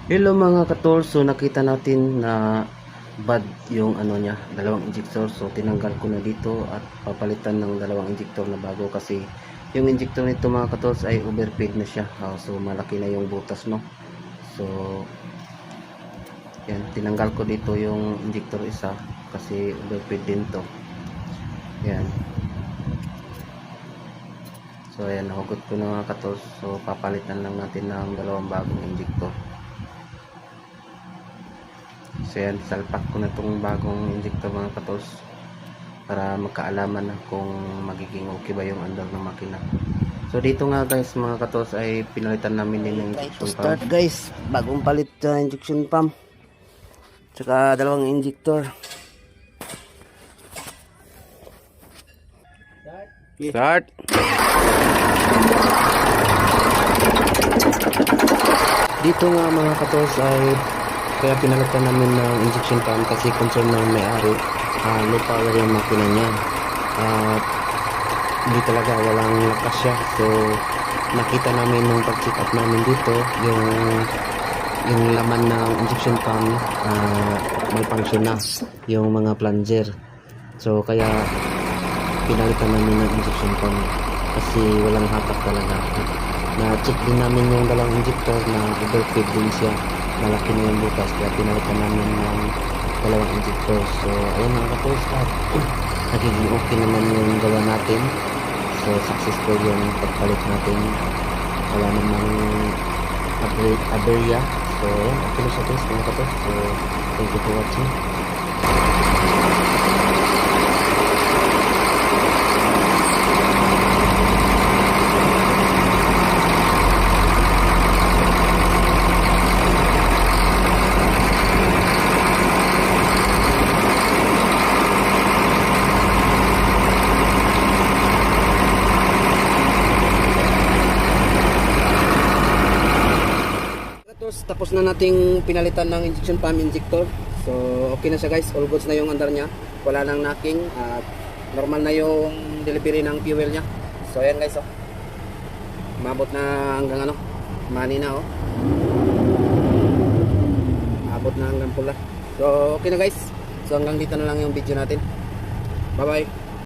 Hello mga katol, so nakita natin na bad yung ano niya, dalawang injector. So tinanggal ko na dito at papalitan ng dalawang injector na bago kasi yung injector nito mga katol ay overfeed na siya. So malaki na yung butas, no. So yan, tinanggal ko dito yung injector isa kasi overfeed din to. Yan. So ayan, nahugot ko na mga katol. So papalitan lang natin ng dalawang bagong injector. So yan, salpak ko na itong bagong injector mga katols para magkaalaman na kung magiging okay ba yung andar ng makina. So dito nga guys mga katols ay pinalitan namin din ng injection pump. Start guys, bagong palit injection pump tsaka dalawang injector. Start! Dito nga mga katols ay kaya pinalitan namin ng injection pump kasi concern ng may-ari, low power yung makina niya at hindi talaga, walang lakas siya. So nakita namin nung pag-check up namin dito yung laman ng injection pump malfunction na yung mga plunger. So kaya pinalitan namin ng injection pump kasi walang hatak talaga. Na-check din namin yung dalawang injector na overfeed din siya, malaki na yung butas, kaya pinalitan namin ng dalawang injector. So ayun mga katools, nagiging okay naman yung gawa natin. So successful yung pagpalit natin, wala namang aberya. So ayun, okay na siya guys mga katools. So thank you for watching. Tapos na nating pinalitan ng injection pump injector. So okay na siya guys, all goods na yung andar niya, wala nang knocking at normal na yung delivery ng fuel niya. So ayan guys, umabot na hanggang mani na abot na hanggang pula. So okay na guys, so hanggang dito na lang yung video natin. Bye bye.